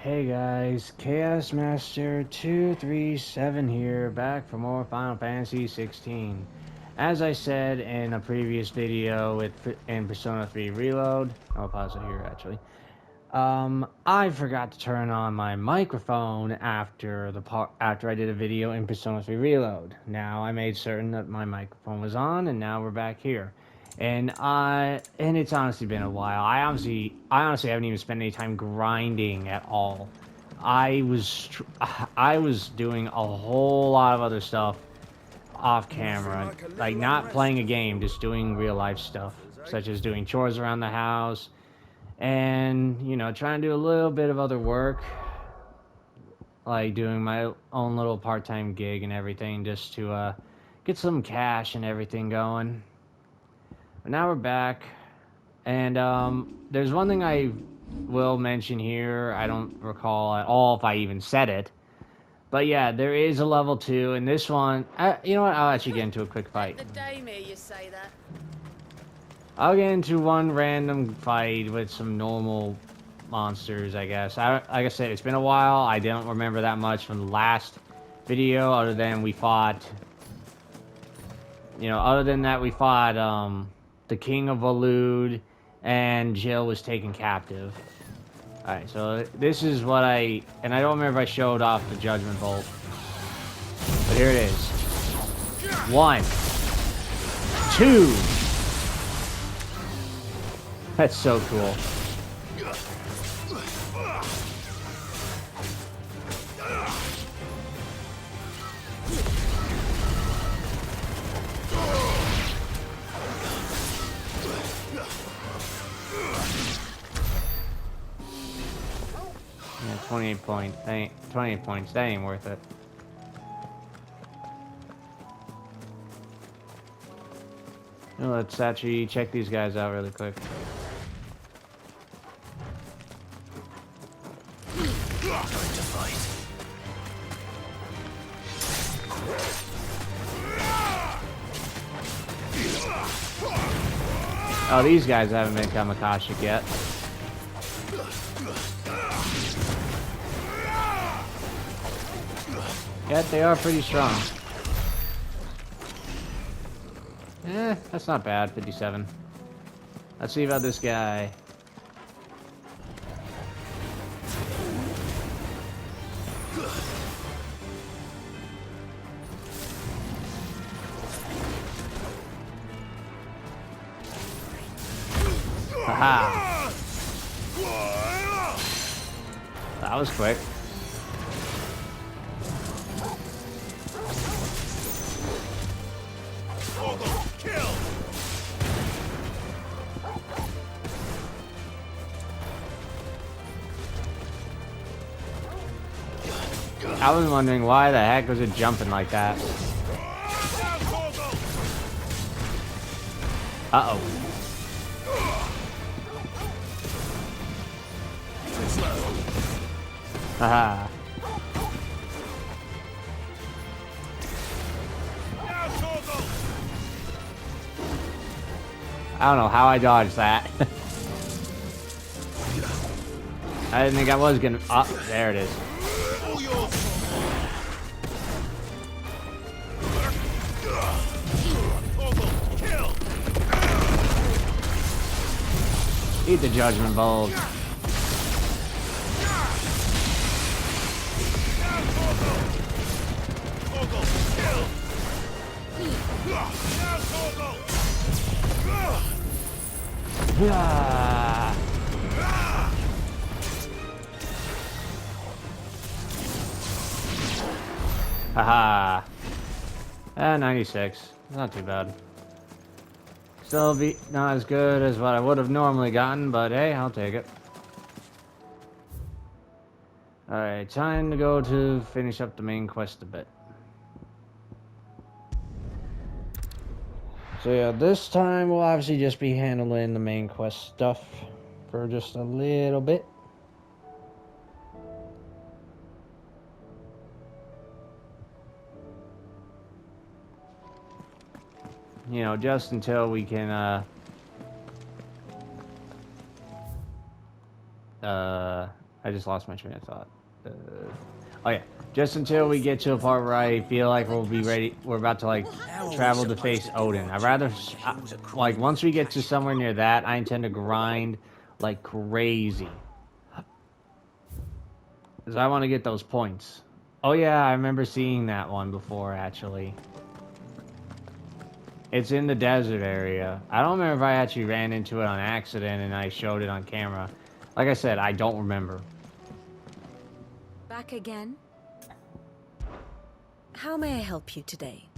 Hey guys, Chaos Master 237 here, back for more Final Fantasy XVI. As I said in a previous video in Persona 3 Reload, I'll pause it here actually. I forgot to turn on my microphone after I did a video in Persona 3 Reload. Now I made certain that my microphone was on, and now we're back here. And it's honestly been a while. I honestly haven't even spent any time grinding at all. I was doing a whole lot of other stuff off camera, like not playing a game, just doing real life stuff, such as doing chores around the house, and trying to do a little bit of other work, like doing my own little part-time gig and everything, just to get some cash and everything going. But now we're back, and there's one thing I will mention here. I don't recall at all if I even said it, but yeah, there is a level 2, and this one, you know what, I'll actually get into a quick fight. The daemir, you say that? I'll get into one random fight with some normal monsters, I guess. Like I said, it's been a while. I don't remember that much from the last video, other than we fought... other than that, we fought, the King of Valud, and Jill was taken captive. Alright, so this is what and I don't remember if I showed off the Judgment Bolt. But here it is. 1, 2... That's so cool. Yeah, 28 points. 28 points. That ain't worth it. Let's actually check these guys out really quick. Oh, these guys haven't been Kamakashik yet. Yet they are pretty strong. That's not bad, 57. Let's see about this guy. Haha! That was quick. I was wondering why the heck was it jumping like that. Uh-oh. Haha. I don't know how I dodged that. I didn't think I was gonna... Oh, there it is. Eat the Judgment Bolt. Haha. 96. Not too bad. Still not as good as what I would have normally gotten, but hey, I'll take it. Alright, time to go to finish up the main quest a bit. So yeah, this time we'll obviously just be handling the main quest stuff for just a little bit. You know, just until we can, I just lost my train of thought. Oh yeah, just until we get to a part where I feel like we'll be ready. We're about to like travel to face Odin. I'd rather like once we get to somewhere near that, I intend to grind like crazy. Because I want to get those points. Oh yeah, I remember seeing that one before, actually. It's in the desert area. I don't remember if I actually ran into it on accident and I showed it on camera. Like I said, I don't remember. Back again? How may I help you today?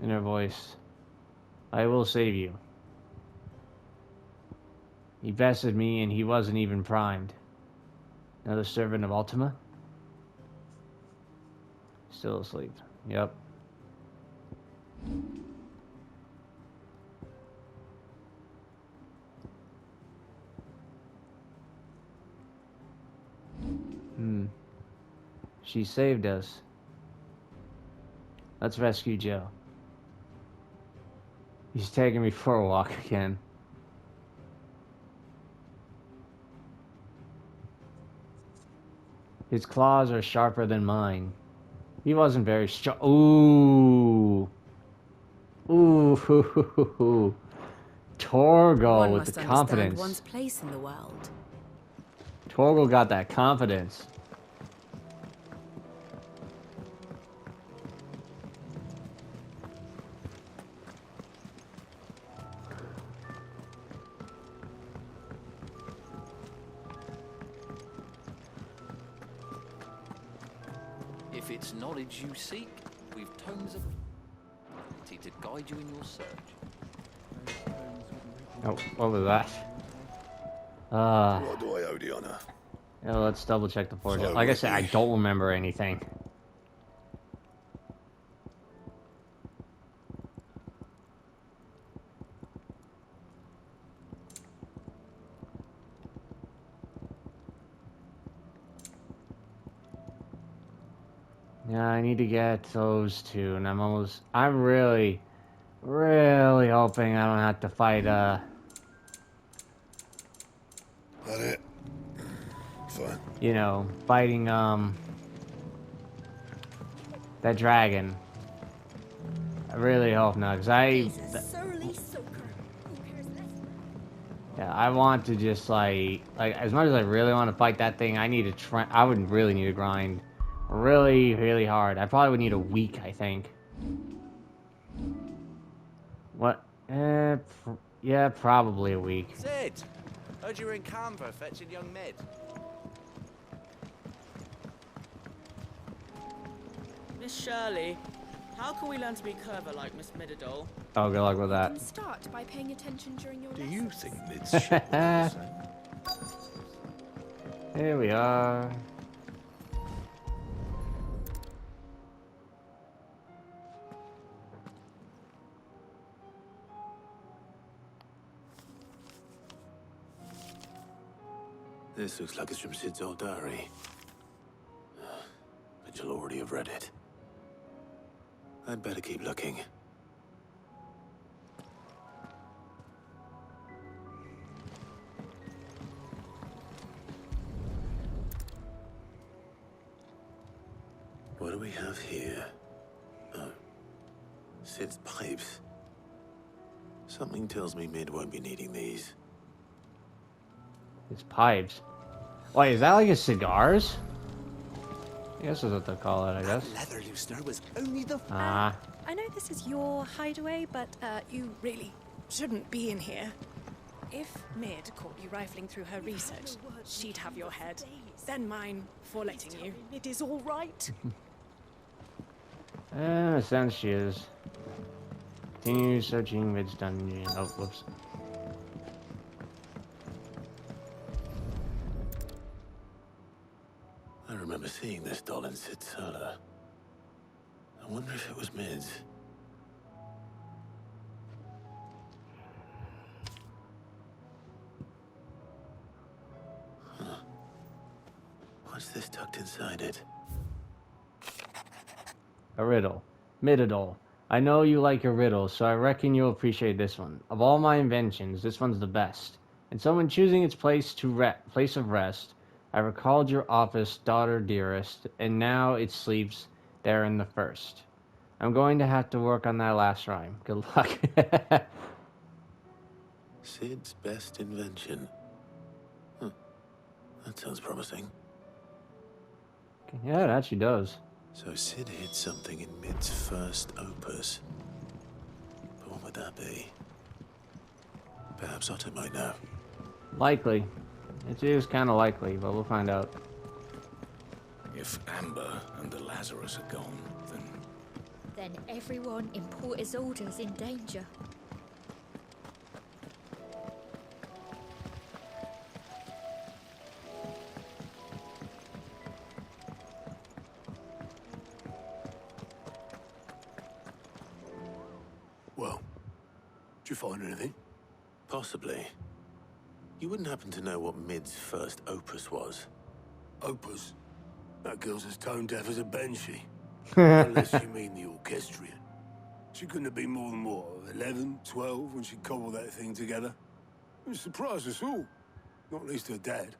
Inner voice. I will save you. He bested me and he wasn't even primed. Another servant of Ultima? Still asleep. Yep. She saved us. Let's rescue Joe. He's taking me for a walk again. His claws are sharper than mine. He wasn't very strong. Ooh. Ooh. Torgal with the confidence. One's place in the world. Torgal got that confidence. If it's knowledge you seek, we've tomes of to guide you in your search. Oh, what was that? What do I owe the honor? Yeah, let's double check the forge. So Like I said, I lucky. don't remember anything. Yeah, I need to get those two, and I'm really hoping I don't have to fight, That it? Fine. you know, fighting, that dragon. I really hope not, because yeah, I want to just, like, as much as I really want to fight that thing, I would really need to grind really hard. I probably would need a week, I think. What? Yeah, probably a week. Sid, heard you were in Canva fetching young Mid. Miss Shirley, how can we learn to be clever like Miss Midadol? Oh, good luck with You that. can start by paying attention during your Do lesson. you think Mid's shit what you're saying? Here we are. This looks like it's from Sid's old diary. But you'll already have read it. I'd better keep looking. What do we have here? Oh. Sid's pipes. Something tells me Mid won't be needing these. It's pipes. Wait, is that like his cigars? I guess that's what they call it, I guess. Leather loosener was only the Ah. I know this is your hideaway, but you really shouldn't be in here. If Mid caught you rifling through her research, she'd have your head. Then mine for letting you. It is all right. In a sense, she is. Continue searching Mid's dungeon. Oh, whoops. I remember seeing this doll in Sid's cellar. I wonder if it was Mid's. Huh. What's this tucked inside it? A riddle. Midadol. I know you like your riddles, so I reckon you'll appreciate this one. Of all my inventions, this one's the best. And so when choosing its place of rest, I recalled your office, daughter dearest, and now it sleeps there in the first. I'm going to have to work on that last rhyme. Good luck. Sid's best invention. Huh. That sounds promising. Yeah, it actually does. So Sid hid something in Mid's first opus. But what would that be? Perhaps Otto might know. Likely. It is kind of likely, but we'll find out. If Amber and the Lazarus are gone, then everyone in Port Isolde's in danger. Well, did you find anything? Possibly. You wouldn't happen to know what Mid's first opus was? Opus? That girl's as tone deaf as a banshee. Unless you mean the orchestrion. She couldn't have been more than, what, 11, 12 when she cobbled that thing together? It surprised us all. Not least her dad.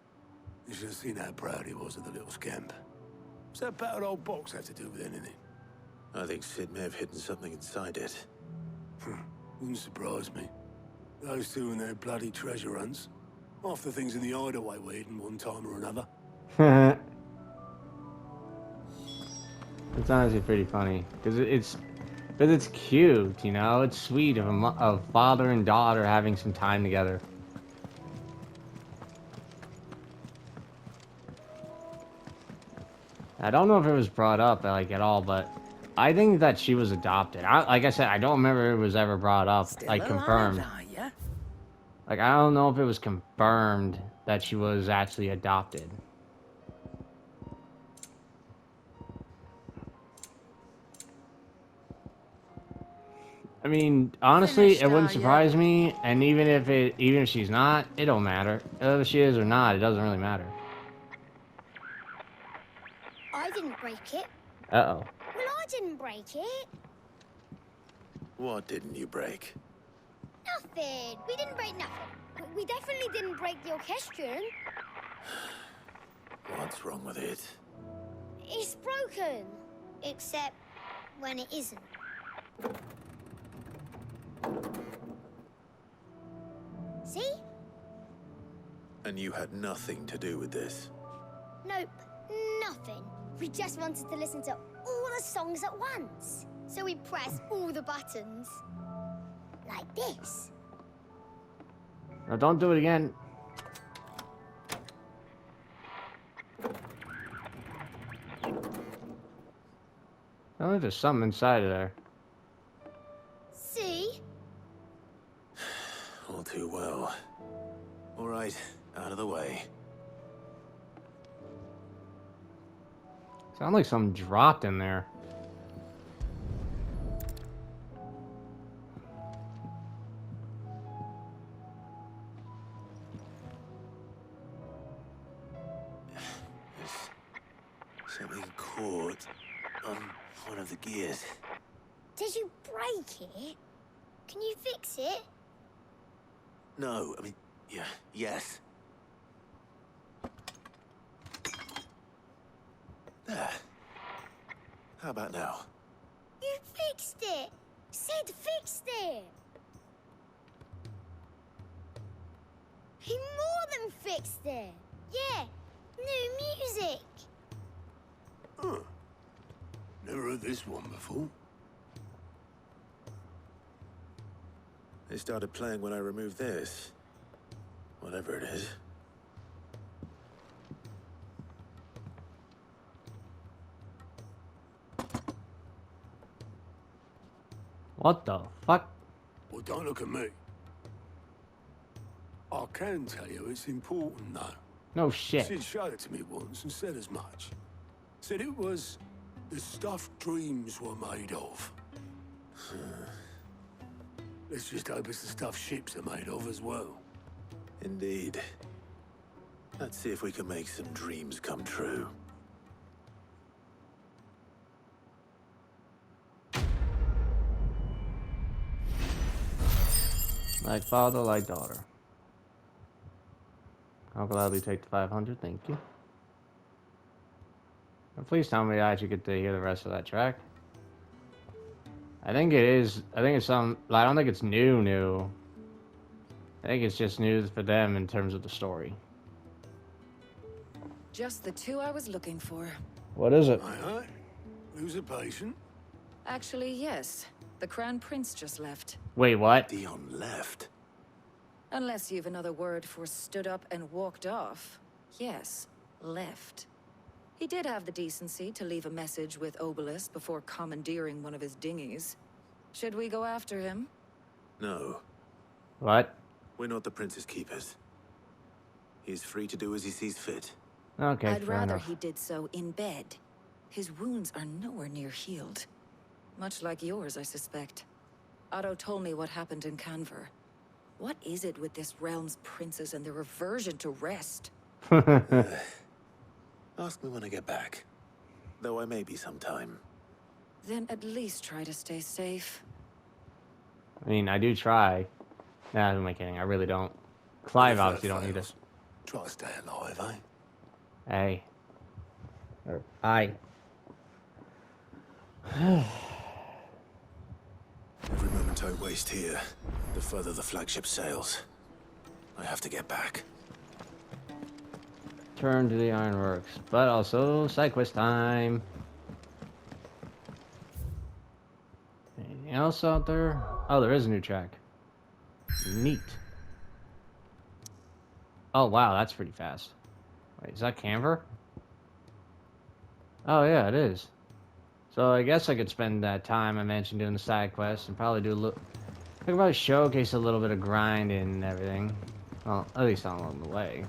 You should have seen how proud he was of the little scamp. What's that battered old box have to do with anything? I think Sid may have hidden something inside it. Wouldn't surprise me. Those two and their bloody treasure hunts. Half the things in the hideaway were hidden one time or another. It's honestly pretty funny because it's cute, you know. It's sweet of father and daughter having some time together. I don't know if it was brought up like at all, but I think that she was adopted. Like I said, I don't remember if it was ever brought up, like confirmed. Like I don't know if it was confirmed that she was actually adopted. I mean, honestly, it wouldn't surprise me, and even if she's not, it don't matter. Whether she is or not, it doesn't really matter. I didn't break it. Uh-oh. Well, I didn't break it. What didn't you break? Nothing. We didn't break nothing. We definitely didn't break the orchestrion. What's wrong with it? It's broken. Except when it isn't. See? And you had nothing to do with this? Nope, nothing. We just wanted to listen to all the songs at once. So we pressed all the buttons. Like this. Now don't do it again. I think there's something inside of there. See? All too well. All right, out of the way. Sounds like something dropped in there. There's something caught on one of the gears. Did you break it? Can you fix it? No, I mean, yeah, yes. There. How about now? You fixed it! Sid fixed it! He more than fixed it! Yeah, new music! Huh. Never heard this one before. They started playing when I removed this. Whatever it is. What the fuck? Well, don't look at me. I can tell you it's important, though. No shit. Sid showed it to me once and said as much. Said it was the stuff dreams were made of. Let's just hope it's the stuff ships are made of as well. Indeed. Let's see if we can make some dreams come true. Like father, like daughter. I'll gladly take the 500, thank you. And please tell me I actually get to hear the rest of that track. I think it is. I think it's some. I don't think it's new. I think it's just news for them in terms of the story. Just the two I was looking for. What is it? Aye. Who's a patient? Actually, yes. The Crown Prince just left. Wait, what? Dion left. Unless you've another word for stood up and walked off. Yes, left. He did have the decency to leave a message with Obelisk before commandeering one of his dinghies. Should we go after him? No. What? We're not the prince's keepers. He's free to do as he sees fit. Okay, I'd fair rather enough. he did so in bed. His wounds are nowhere near healed. Much like yours, I suspect. Otto told me what happened in Canver. What is it with this realm's princes and their aversion to rest? Ask me when I get back. Though I may be sometime. Then at least try to stay safe. I mean, I do try. Nah, who am I kidding? I really don't. Clive obviously don't need us. Try to stay alive, eh? Hey. Or I. Every moment I waste here, the further the flagship sails. I have to get back. Turn to the ironworks, but also side quest time. Anything else out there? Oh, there is a new track. Neat. Oh wow, that's pretty fast. Wait, is that Canver? Oh yeah, it is. So I guess I could spend that time I mentioned doing the side quests and probably do a little. I could probably showcase a little bit of grinding and everything. Well, at least not along the way.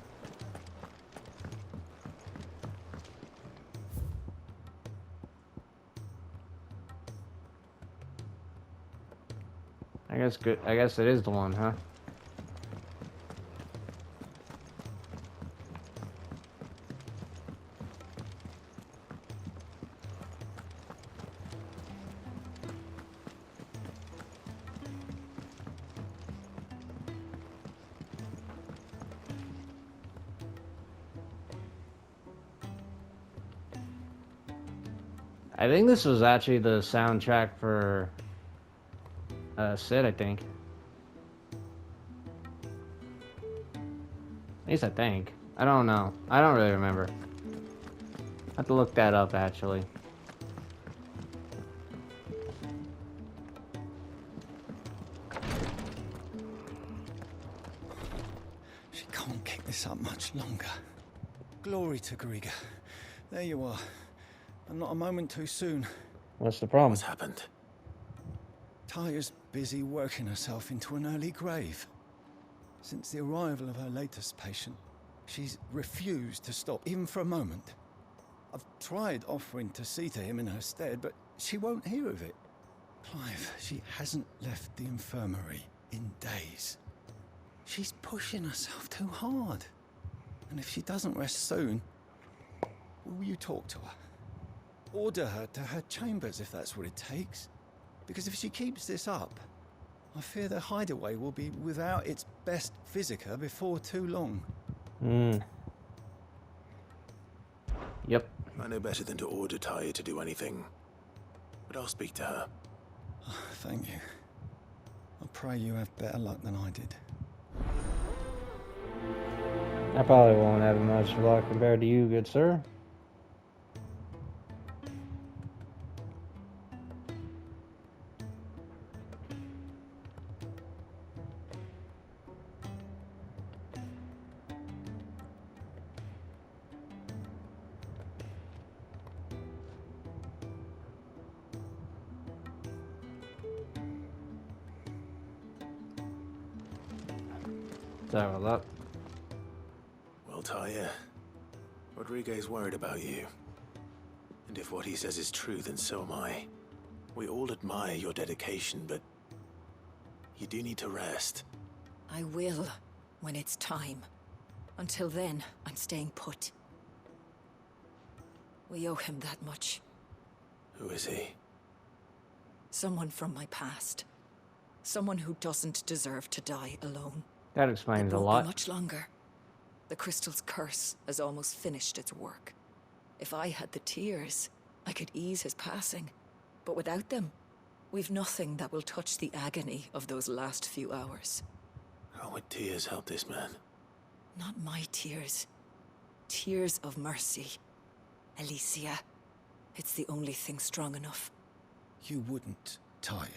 I guess good. I guess it is the one, huh? I think this was actually the soundtrack for Sid, I think. At least I think. I don't know. I don't really remember. I have to look that up, actually. She can't kick this up much longer. Glory to Garuda. There you are. And not a moment too soon. What's the problem? What's happened? Tyre's busy working herself into an early grave. Since the arrival of her latest patient, she's refused to stop, even for a moment. I've tried offering to see to him in her stead, but she won't hear of it. Clive, she hasn't left the infirmary in days. She's pushing herself too hard. And if she doesn't rest soon, will you talk to her? Order her to her chambers if that's what it takes. Because if she keeps this up, I fear the hideaway will be without its best physica before too long. Yep. I know better than to order Tyre to do anything. But I'll speak to her. Oh, thank you. I pray you have better luck than I did. I probably won't have much luck compared to you, good sir. Sorry about that. Well, Tyre, Rodriguez worried about you. And if what he says is true, then so am I. We all admire your dedication, but you do need to rest. I will, when it's time. Until then, I'm staying put. We owe him that much. Who is he? Someone from my past. Someone who doesn't deserve to die alone. That explains a lot. Much longer. The crystal's curse has almost finished its work. If I had the tears, I could ease his passing. But without them, we've nothing that will touch the agony of those last few hours. How would tears help this man? Not my tears. Tears of mercy. Alicia. It's the only thing strong enough. You wouldn't, Tyre.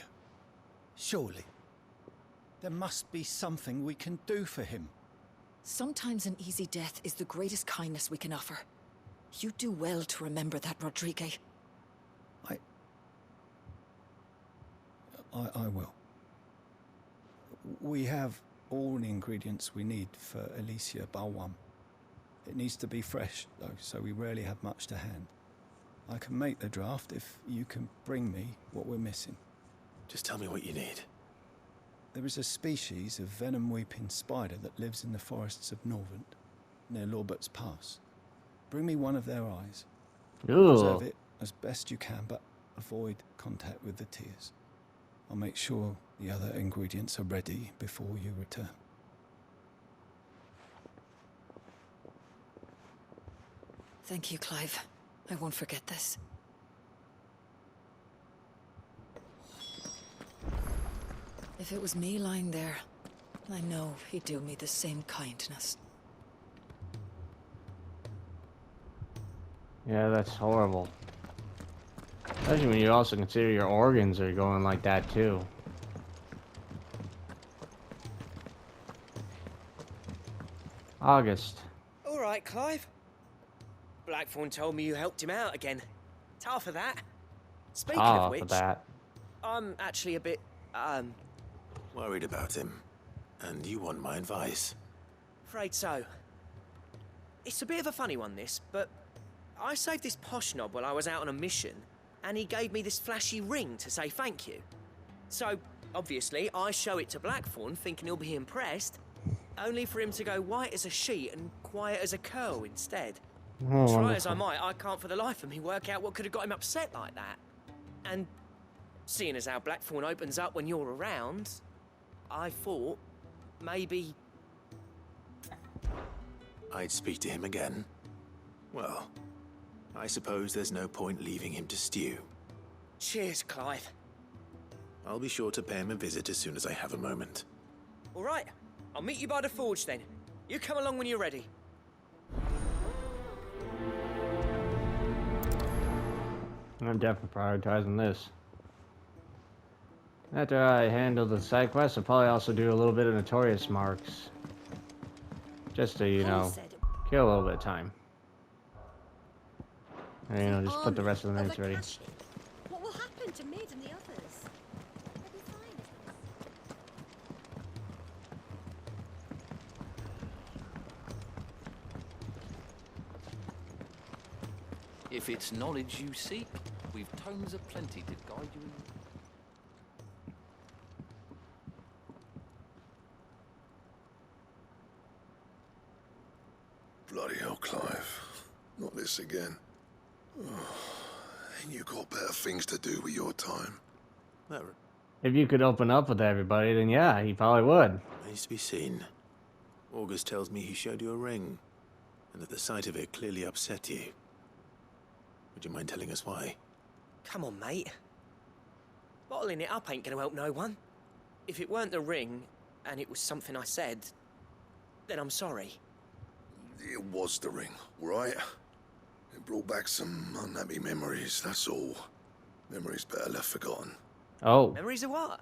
Surely. There must be something we can do for him. Sometimes an easy death is the greatest kindness we can offer. You do well to remember that, Rodrigue. I will. We have all the ingredients we need for Alicia Balwam. It needs to be fresh, though, so we rarely have much to hand. I can make the draft if you can bring me what we're missing. Just tell me what you need. There is a species of venom-weeping spider that lives in the forests of Norvent, near Lorbert's Pass. Bring me one of their eyes. Ooh. Preserve it as best you can, but avoid contact with the tears. I'll make sure the other ingredients are ready before you return. Thank you, Clive. I won't forget this. If it was me lying there, I know he'd do me the same kindness. Yeah, that's horrible. Especially when you also consider your organs are going like that too. August. All right, Clive. Blackthorne told me you helped him out again. Tough for that. Speaking of which, I'm actually a bit, worried about him. And you want my advice? Afraid so. It's a bit of a funny one, this, but I saved this posh knob while I was out on a mission, and he gave me this flashy ring to say thank you. So, obviously, I show it to Blackthorne, thinking he'll be impressed, only for him to go white as a sheet and quiet as a curl instead. Try as I might, I can't for the life of me work out what could have got him upset like that. And seeing as how Blackthorne opens up when you're around, I thought maybe I'd speak to him again. Well, I suppose there's no point leaving him to stew. Cheers, Clive. I'll be sure to pay him a visit as soon as I have a moment. All right, I'll meet you by the forge then. You come along when you're ready. I'm definitely prioritizing this. After I handle the side quests, I'll probably also do a little bit of notorious marks. Just to, you know, kill a little bit of time. And, you know, just put the rest of the minutes ready. What will happen to Mid and the others? They'll be fine. If it's knowledge you seek, we've tomes aplenty to guide you in. Bloody hell, Clive. Not this again. Ain't you got better things to do with your time? If you could open up with everybody, then yeah, he probably would. Remains to be seen. August tells me he showed you a ring, and that the sight of it clearly upset you. Would you mind telling us why? Come on, mate. Bottling it up ain't gonna help no one. If it weren't the ring, and it was something I said, then I'm sorry. It was the ring, right? It brought back some unhappy memories, that's all. Memories better left forgotten. Oh. Memories of what?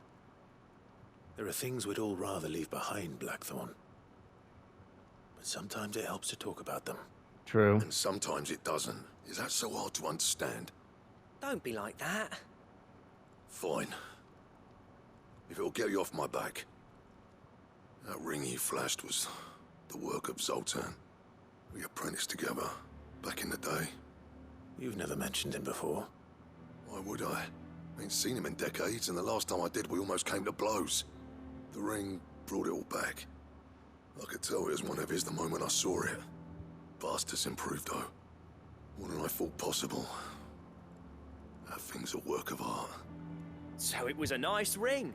There are things we'd all rather leave behind, Blackthorne. But sometimes it helps to talk about them. True. And sometimes it doesn't. Is that so hard to understand? Don't be like that. Fine. If it'll get you off my back. That ring you flashed was the work of Zoltan. We apprenticed together, back in the day. You've never mentioned him before. Why would I? Ain't seen him in decades, and the last time I did, we almost came to blows. The ring brought it all back. I could tell it was one of his the moment I saw it. Vast has improved, though. More than I thought possible. That thing's a work of art. So it was a nice ring.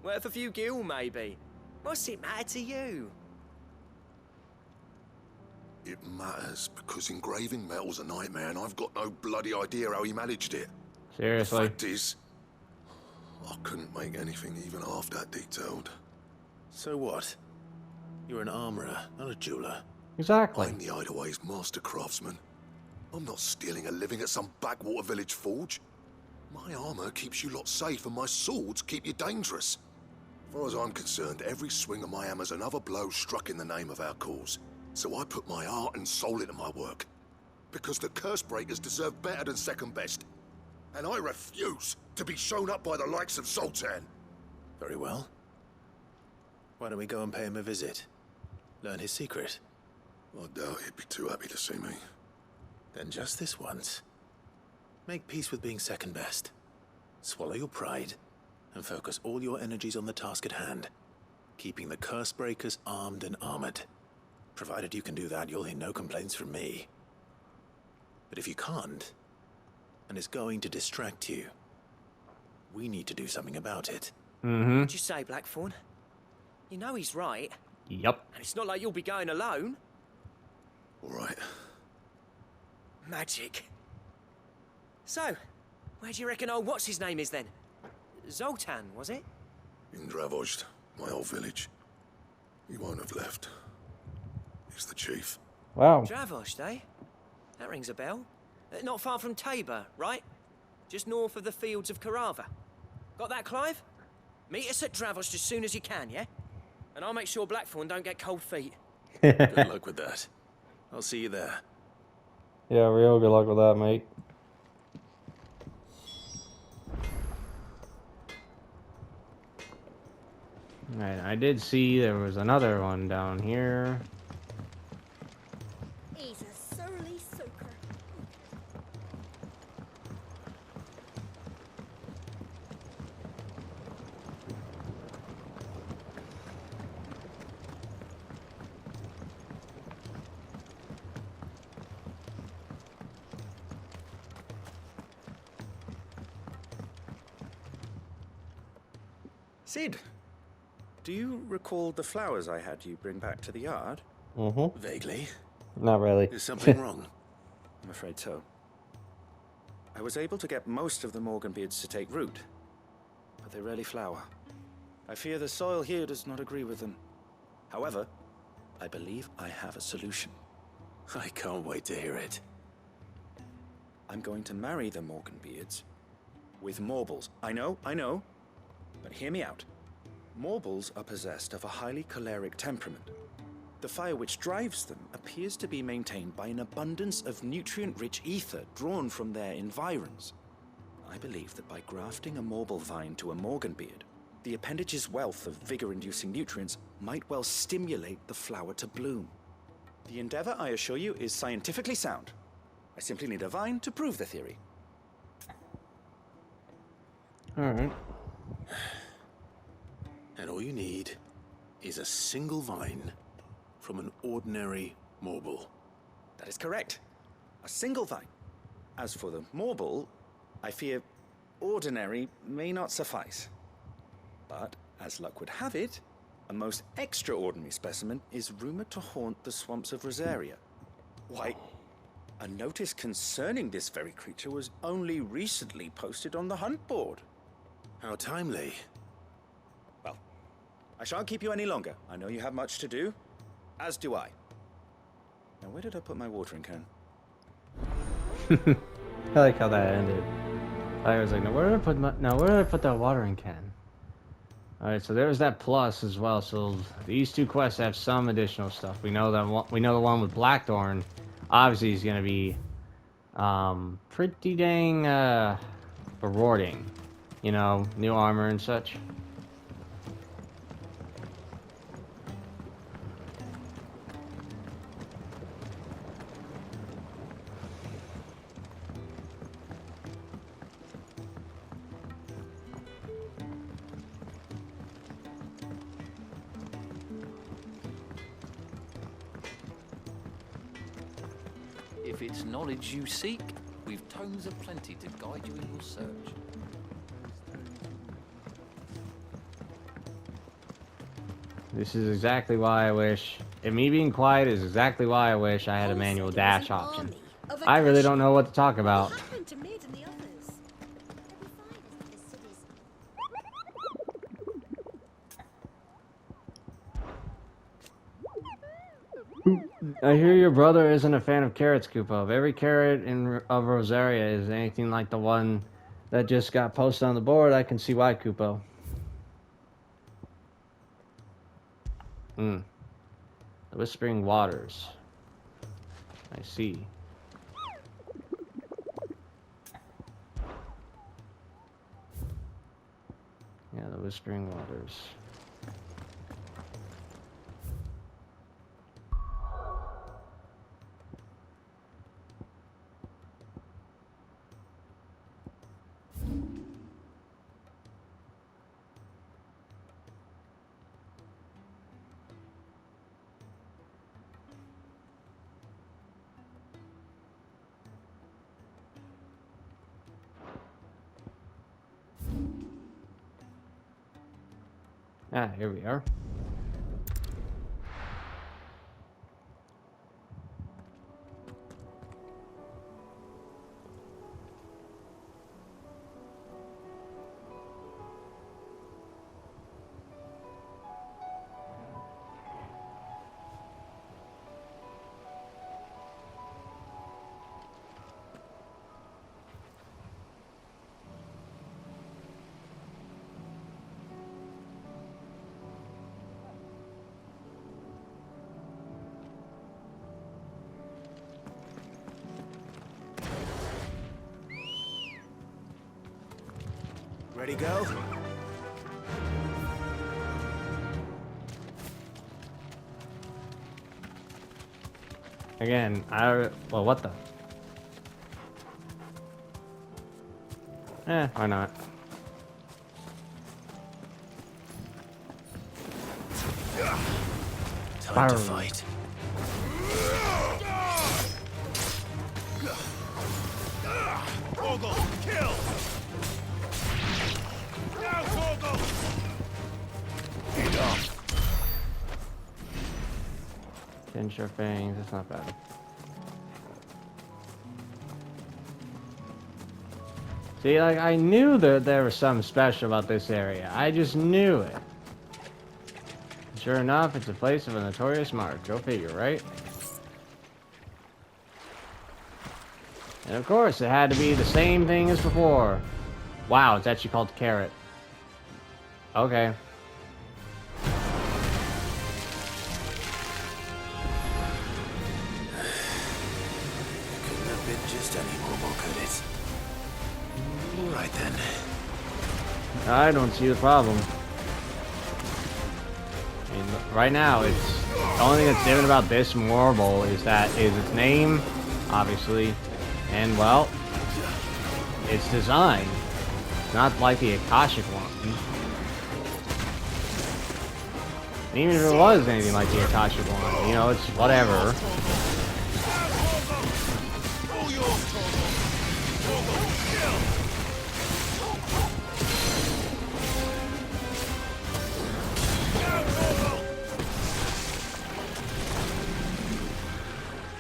Worth a few gil, maybe. What's it matter to you? It matters because engraving metal's a nightmare and I've got no bloody idea how he managed it. Seriously? The fact is, I couldn't make anything even half that detailed. So what? You're an armorer, not a jeweler. Exactly. I'm the Hideaway's master craftsman. I'm not stealing a living at some backwater village forge. My armor keeps you lot safe and my swords keep you dangerous. As far as I'm concerned, every swing of my hammer's another blow struck in the name of our cause. So I put my heart and soul into my work. Because the curse breakers deserve better than second best. And I refuse to be shown up by the likes of Sultan. Very well. Why don't we go and pay him a visit? Learn his secret. I doubt he'd be too happy to see me. Then just this once, make peace with being second best. Swallow your pride and focus all your energies on the task at hand, keeping the curse breakers armed and armored. Provided you can do that, you'll hear no complaints from me. But if you can't, and it's going to distract you, we need to do something about it. Mm-hmm. What'd you say, Blackthorne? You know he's right. Yep. And it's not like you'll be going alone. All right. Magic. So, where do you reckon old what's-his-name is then? Zoltan, was it? In Dravozd, my old village. He won't have left. He's the chief. Wow. Dravozd, eh? That rings a bell. Not far from Tabor, right? Just north of the fields of Karava. Got that, Clive? Meet us at Dravozd as soon as you can, yeah? And I'll make sure Blackthorne don't get cold feet. Good luck with that. I'll see you there. Yeah, real good luck with that, mate. Alright, I did see there was another one down here. He's a surly soaker. Sid, do you recall the flowers I had you bring back to the yard? Mm-hmm. Vaguely. Not really. Is something wrong? I'm afraid so. I was able to get most of the Morganbeards to take root, but they rarely flower. I fear the soil here does not agree with them. However, I believe I have a solution. I can't wait to hear it. I'm going to marry the Morganbeards with Morbles. I know, but hear me out. Morbles are possessed of a highly choleric temperament. The fire which drives them appears to be maintained by an abundance of nutrient-rich ether drawn from their environs. I believe that by grafting a Morble vine to a Morganbeard, the appendage's wealth of vigor-inducing nutrients might well stimulate the flower to bloom. The endeavor, I assure you, is scientifically sound. I simply need a vine to prove the theory. Alright. And all you need is a single vine from an ordinary Morble. That is correct. A single vine. As for the Morble, I fear ordinary may not suffice. But, as luck would have it, a most extraordinary specimen is rumored to haunt the swamps of Rosaria. Why, a notice concerning this very creature was only recently posted on the hunt board. How timely. Well, I shan't keep you any longer. I know you have much to do, as do I. Now, where did I put my watering can? I like how that ended. I was like, now where did I put that watering can? Alright, so there's that plus as well. So these two quests have some additional stuff. We know that the one with Blackthorne obviously is gonna be pretty dang rewarding. You know, new armor and such. If it's knowledge you seek, we've tomes aplenty to guide you in your search. This is exactly why I wish... And me being quiet is exactly why I wish I had a manual dash option. I really don't know what to talk about. I hear your brother isn't a fan of carrots, Koopa. If every carrot of Rosaria is anything like the one that just got posted on the board, I can see why, Koopa. The Whispering Waters. I see. Yeah, the Whispering Waters. Ah, here we are. Ready, go? Again, well, what the? Why not? Time to fight. Ogre, kill! Now, Ogre! Enough. Pinch your fangs, that's not bad. See, like, I knew that there was something special about this area. I just knew it. Sure enough, it's a place of a notorious mark. Go figure, right? And of course, it had to be the same thing as before. Wow, it's actually called Carrot. Okay. Couldn't have been just any normal, could it? Alright then. I don't see the problem. I mean, right now, it's the only thing that's different about this marble is its name, obviously, and well, its design. Not like the Akashic one. And even if it was anything like the Akashic one, you know, it's whatever.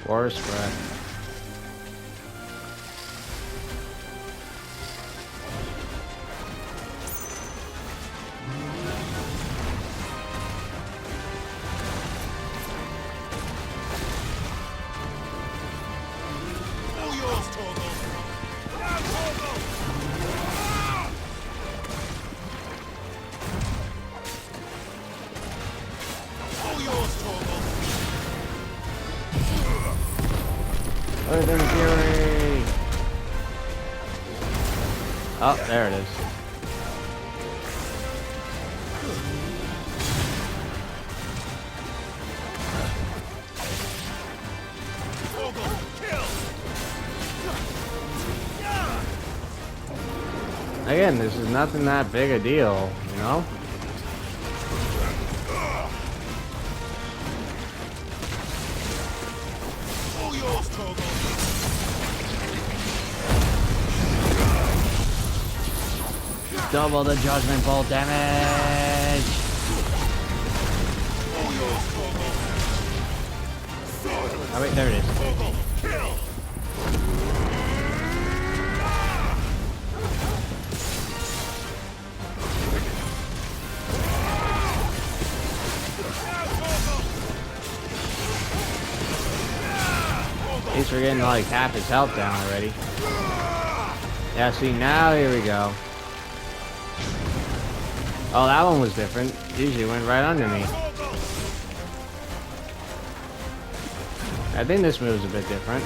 Forest breath. Odin Fury! Oh, there it is. Again, this is nothing that big a deal, you know? Double the judgment bolt damage! Oh wait, there it is. At least we're getting like half his health down already. Yeah, see, now here we go. Oh, that one was different. Usually went right under me. I think this move's a bit different.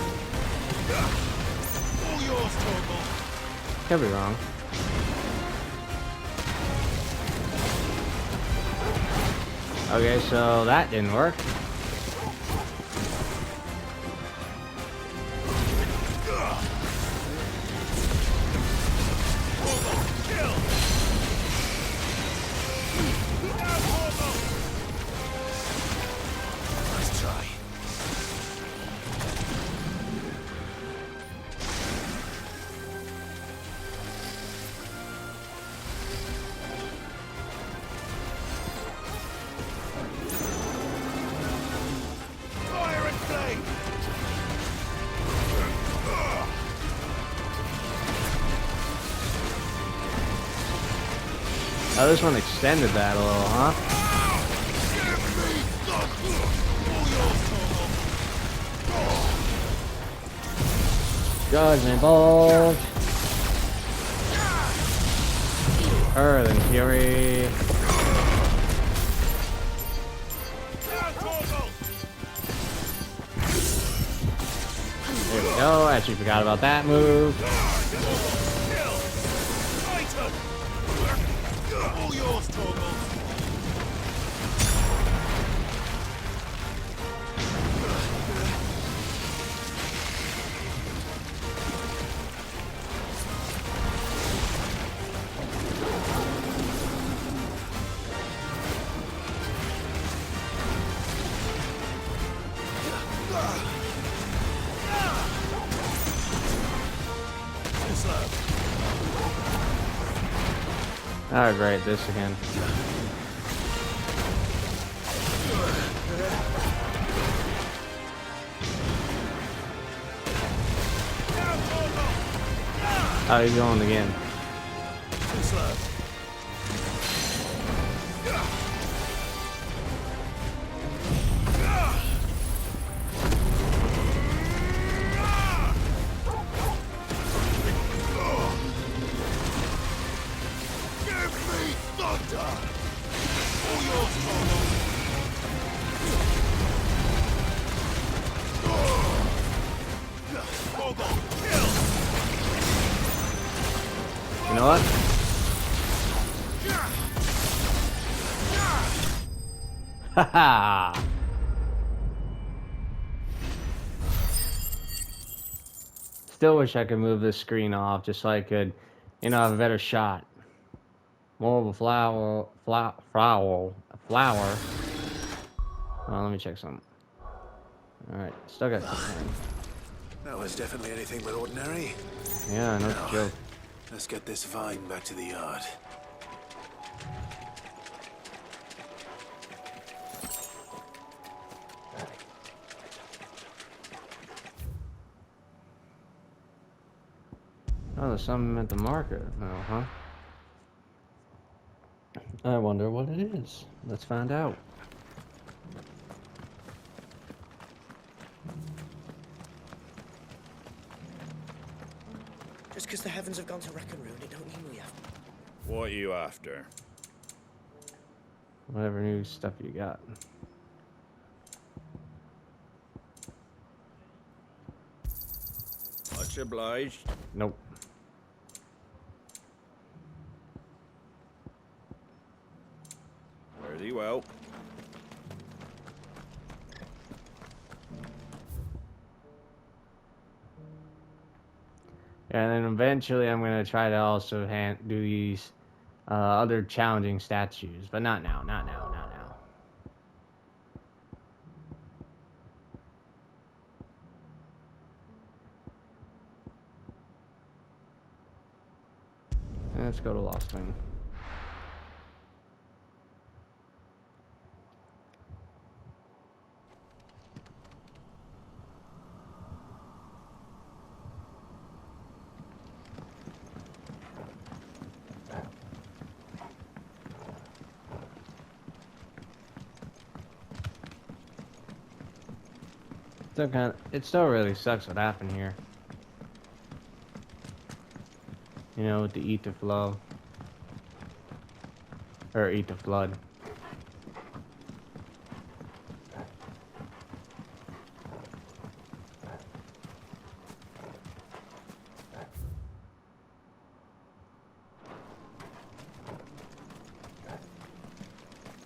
Could be wrong. Okay, so that didn't work. Oh, this one extended that a little, huh? Judgment Bolt! Earth and Fury! There we go, I actually forgot about that move. Oh great, this again. Oh, he's going again. You know what? Haha! Still wish I could move this screen off just so I could, you know, have a better shot. More of a flower. Oh, let me check something. Alright, still got. That was definitely anything but ordinary. Yeah, no joke. Let's get this vine back to the yard. Oh, there's something at the market now, huh? I wonder what it is. Let's find out. Just because the heavens have gone to wreck and ruin, it don't mean we have. What are you after? Whatever new stuff you got. Much obliged. Nope. Fare thee well. And then eventually I'm going to try to also do these other challenging statues. But not now, not now, not now. And let's go to Lost Wing. It still really sucks what happened here. You know, with the ether flow. Or ether flood.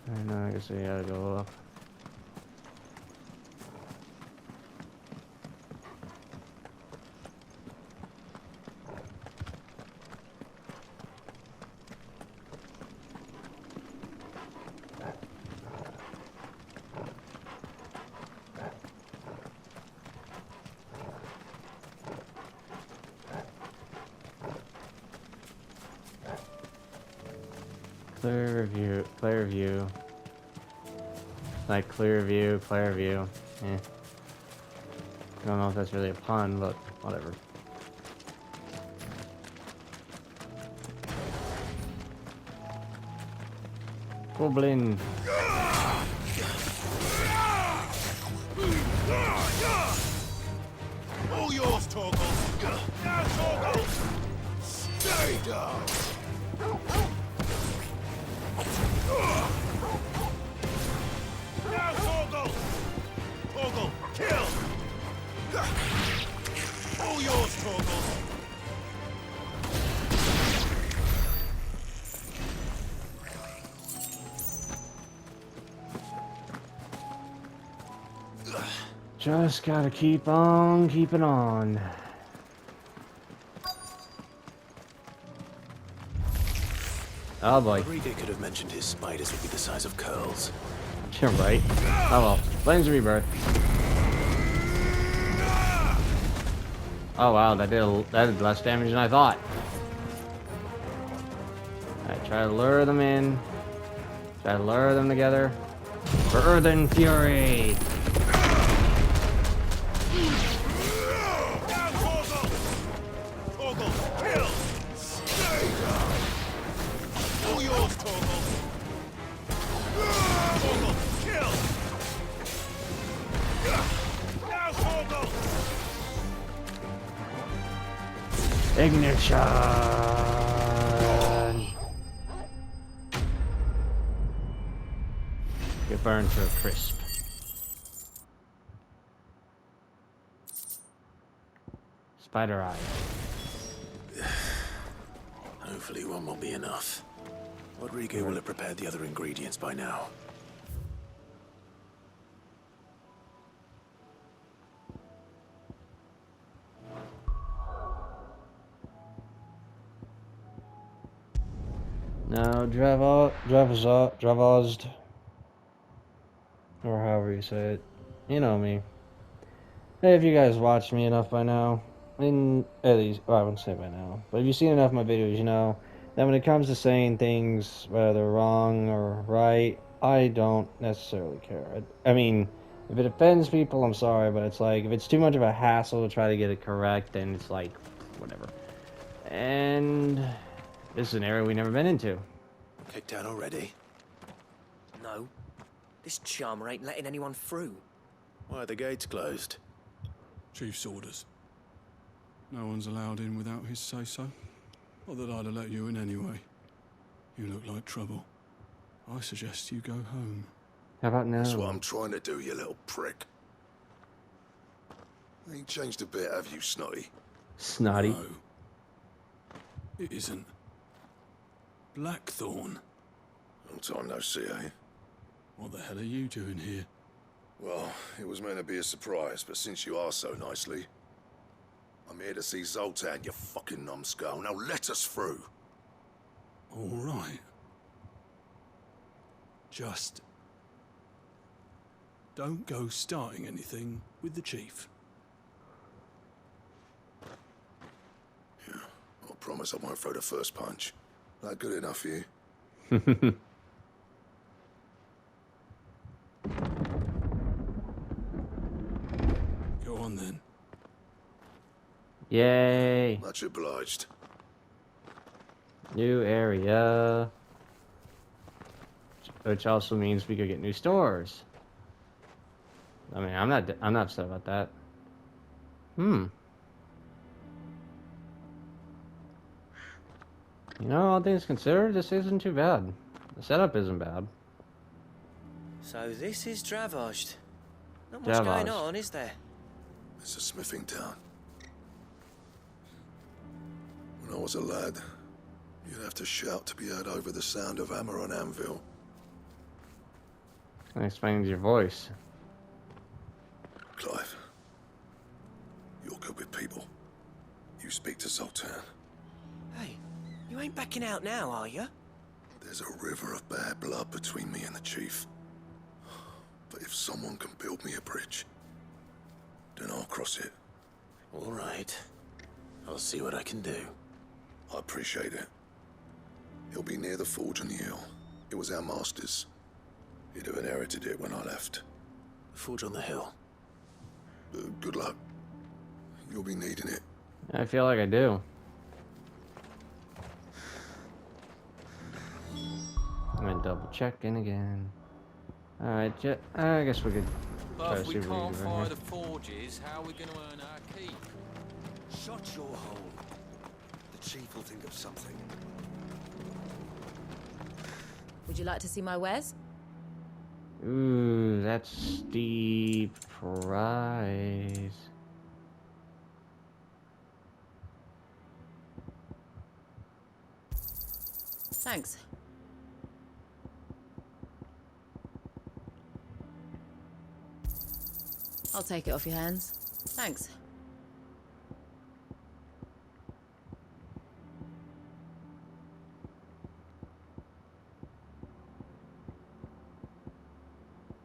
I know, I guess we gotta go up. Clear view, clear view. Like clear view, clear view. Eh. I don't know if that's really a pun, but whatever. Goblin. All yours, Torgal. Now, Torgal. Stay down. Now, Torgal. Torgal, kill. All yours, Torgal. Just gotta keep on keeping on. Oh boy. Rodrigo could have mentioned his spiders would be the size of curls. You're right. Oh well. Flames Rebirth. Oh wow, that did less damage than I thought. Alright, try to lure them in. Try to lure them together. For Earthen Fury! Ignition! Get burned to a crisp. Spider eye. Hopefully one will be enough. Rodrigo will have prepared the other ingredients by now. Now, Dravozd, or however you say it. You know me. Hey, if you guys watched me enough by now, at least, well, I wouldn't say by now, but if you've seen enough of my videos, you know that when it comes to saying things, whether wrong or right, I don't necessarily care. I mean, if it offends people, I'm sorry, but it's like, if it's too much of a hassle to try to get it correct, then it's like, whatever. And this is an area we've never been into. Kicked out already? No. This charmer ain't letting anyone through. Why are the gates closed? Chief's orders. No one's allowed in without his say-so. Not that I'd have let you in anyway. You look like trouble. I suggest you go home. How about now? That's what I'm trying to do, you little prick. Ain't changed a bit, have you, Snotty? Snotty? No. It isn't. Blackthorne. Long time no see, eh? What the hell are you doing here? Well, it was meant to be a surprise, but since you are so nicely, I'm here to see Zoltan, you fucking numbskull. Now let us through. All right. Just don't go starting anything with the chief. Yeah, I promise I won't throw the first punch. That good enough for you? Go on then. Yay. Much obliged. New area. Which also means we could get new stores. I mean, I'm not upset about that. Hmm. You know, all things considered, this isn't too bad. The setup isn't bad. So this is Dravaged. Not much going on, is there? It's a smithing town. When I was a lad, you'd have to shout to be heard over the sound of hammer on anvil. That explains your voice. Clive, you're good with people. You speak to Zoltan. Hey, you ain't backing out now, are you? There's a river of bad blood between me and the chief. But if someone can build me a bridge, then I'll cross it. All right. I'll see what I can do. I appreciate it. He'll be near the forge on the hill. It was our master's. He'd have inherited it when I left. The forge on the hill. Good luck. You'll be needing it. I feel like I do. I'm gonna double check in again. Alright, I guess we could try But to if we see what can't we can do fire right the forges, how are we going to earn our keep? Shut your hole. The chief will think of something. Would you like to see my wares? here. Ooh, that's steep price. Thanks. I'll take it off your hands. Thanks.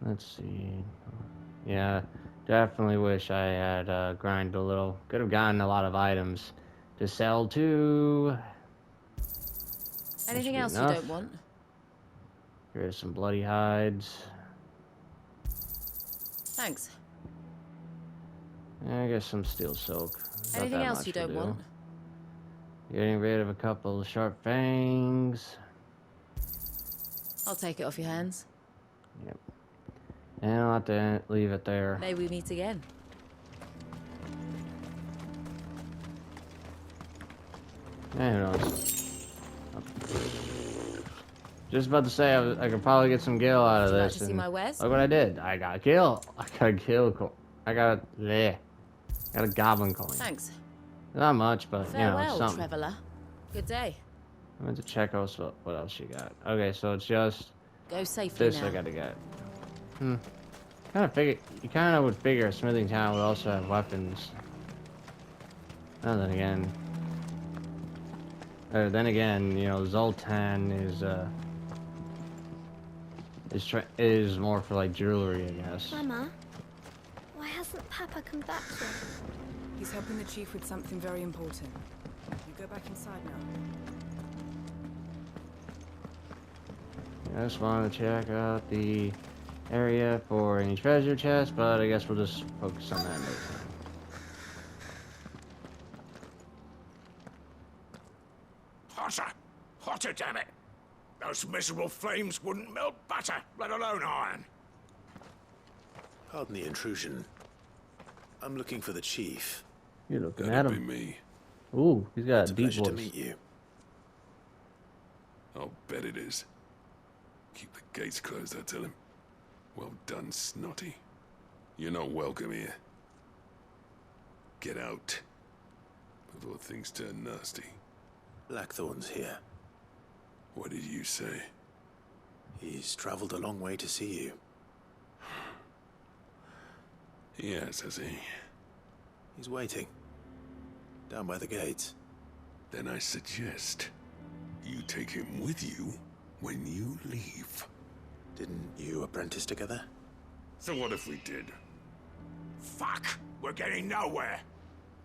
Let's see. Yeah, definitely wish I had grinded a little. Could have gotten a lot of items to sell too. Anything else you don't want? Here's some bloody hides. Thanks. I guess some steel silk. Not Anything that else much you will don't do. want? Getting rid of a couple of sharp fangs. I'll take it off your hands. Yep. And I'll have to leave it there. May we meet again. Yeah, who knows? Just about to say I could probably get some gil out of Would you like this. to see my wares? Look what I did. I got a gil. I got a gil. I got a goblin coin. Thanks. Not much, but Farewell, you know, something. traveler. Good day. I went to check out what else you got. Okay, so it's just Go safely this now. I gotta get. Kind of figure you kind of would figure a smithing town would also have weapons. And then again, you know, Zoltan is more for like jewelry, I guess. Mama, why hasn't Papa come back yet? He's helping the chief with something very important. You go back inside now. I just wanted to check out the area for any treasure chest, but I guess we'll just focus on that next time. Hotter! Hotter, damn it! Those miserable flames wouldn't melt butter, let alone iron. Pardon the intrusion. I'm looking for the chief. You're looking at him. That'd be me. Ooh, he's got It's a a deep pleasure to voice. meet you. I'll bet it is. Keep the gates closed, I tell him. Well done, Snotty. You're not welcome here. Get out. Before things turn nasty. Blackthorne's here. What did you say? He's traveled a long way to see you. Yes, has he? He's waiting. Down by the gates. Then I suggest you take him with you when you leave. Didn't you apprentice together? So what if we did? Fuck! We're getting nowhere.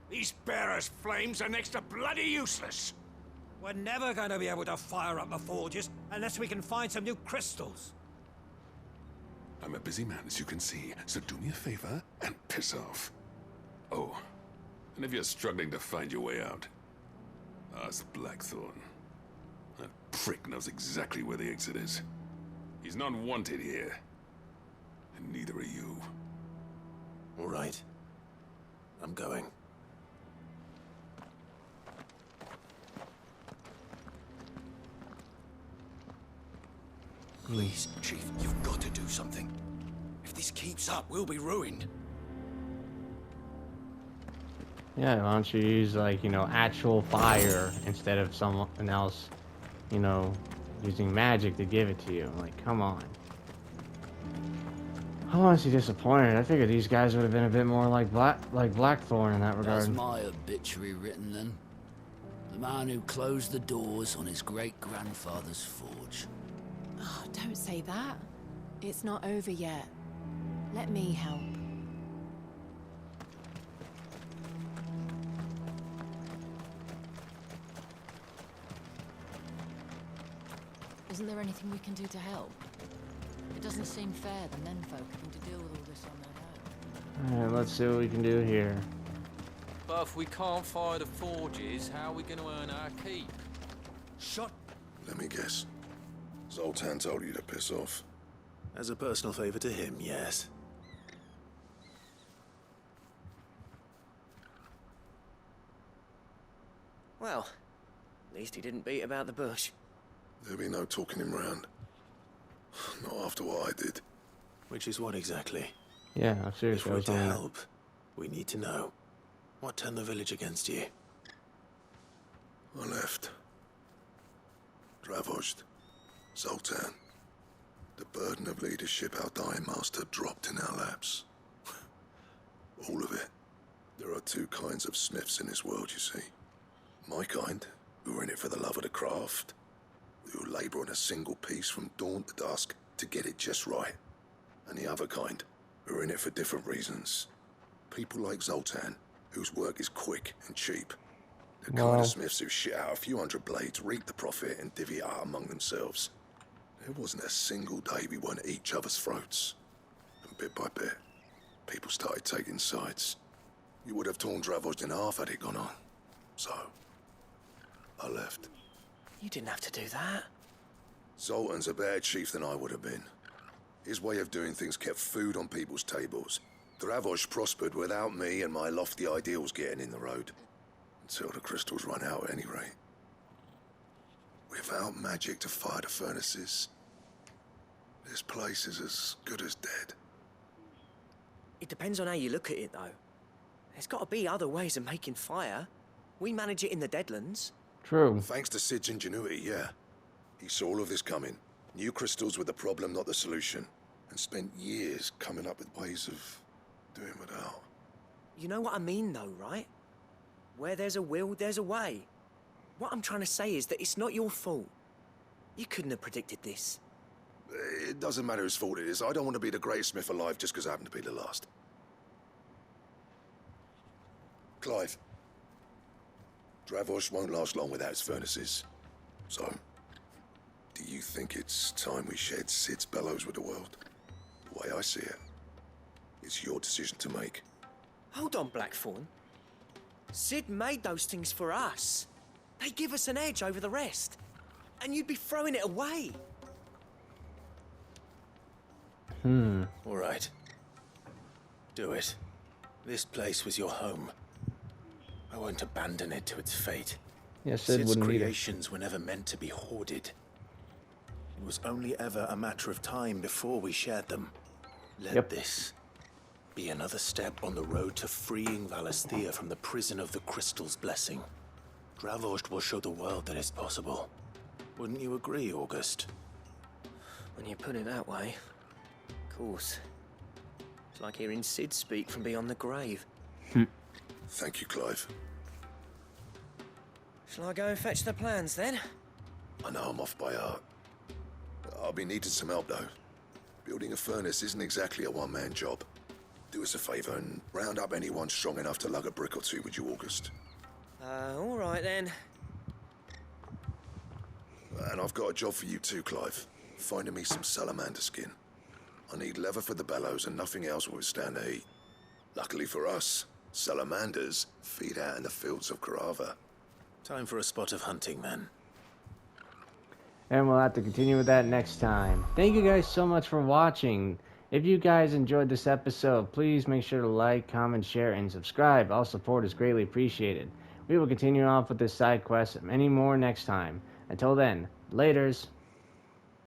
These bearers' flames are next to bloody useless. We're never going to be able to fire up the forges unless we can find some new crystals. I'm a busy man, as you can see, so do me a favor and piss off. Oh, and if you're struggling to find your way out, ask Blackthorne. That prick knows exactly where the exit is. He's not wanted here. And neither are you. I'm going. Please, Chief, you've got to do something. If this keeps up, we'll be ruined. Yeah, why don't you use, like, you know, actual fire instead of someone else, you know, using magic to give it to you? Like, come on. I'm honestly disappointed. I figured these guys would have been a bit more like Blackthorne in that regard. That's my obituary written then. The man who closed the doors on his great-grandfather's forge. Oh, don't say that. It's not over yet. Let me help. Isn't there anything we can do to help? It doesn't seem fair the menfolk having to deal with all this on their own. Alright, let's see what we can do here. But if we can't fire the forges, how are we going to earn our keep? Shut. Let me guess. Zoltan told you to piss off. As a personal favor to him, yes. Well, at least he didn't beat about the bush. There'll be no talking him round. Not after what I did. Which is what exactly? Yeah, seriously. If we're to help, we need to know. What turned the village against you? I left. Dravozd. Zoltan. The burden of leadership our dying master dropped in our laps. All of it. There are two kinds of smiths in this world, you see. My kind, who are in it for the love of the craft, who labour on a single piece from dawn to dusk to get it just right. And the other kind, who are in it for different reasons. People like Zoltan, whose work is quick and cheap. The kind of smiths who shit out a few hundred blades, reap the profit, and divvy it out among themselves. There wasn't a single day we weren't at each other's throats. And bit by bit, people started taking sides. You would have torn Dravozd in half had it gone on. So, I left. You didn't have to do that. Zoltan's a better chief than I would have been. His way of doing things kept food on people's tables. Dravozd prospered without me and my lofty ideals getting in the road. Until the crystals run out at any rate. Without magic to fire the furnaces, this place is as good as dead. It depends on how you look at it, though. There's got to be other ways of making fire. We manage it in the Deadlands. True. Thanks to Sid's ingenuity, yeah. He saw all of this coming. Knew crystals were the problem, not the solution. And spent years coming up with ways of doing without. You know what I mean, though, right? Where there's a will, there's a way. What I'm trying to say is that it's not your fault. You couldn't have predicted this. It doesn't matter whose fault it is. I don't want to be the greatest smith alive just because I happen to be the last. Clive. Dravozd won't last long without his furnaces. So, do you think it's time we shared Sid's bellows with the world? The way I see it, it's your decision to make. Hold on, Blackthorne. Sid made those things for us. They give us an edge over the rest. And you'd be throwing it away. All right. Do it. This place was your home. I won't abandon it to its fate. Yes, Sid Sid's wouldn't either. creations were never meant to be hoarded. It was only ever a matter of time before we shared them. Let this be another step on the road to freeing Valisthea from the prison of the Crystal's blessing. Dravozd will show the world that it's possible. Wouldn't you agree, August? When you put it that way, of course. It's like hearing Sid speak from beyond the grave. Thank you, Clive. Shall I go and fetch the plans, then? I know I'm off by heart. I'll be needing some help, though. Building a furnace isn't exactly a one-man job. Do us a favour and round up anyone strong enough to lug a brick or two, would you, August? All right, then. And I've got a job for you too, Clive. Finding me some salamander skin. I need leather for the bellows and nothing else will withstand the heat. Luckily for us, salamanders feed out in the fields of Karava. Time for a spot of hunting, then. And we'll have to continue with that next time. Thank you guys so much for watching. If you guys enjoyed this episode, please make sure to like, comment, share, and subscribe. All support is greatly appreciated. We will continue on with this side quest and many more next time. Until then, laters.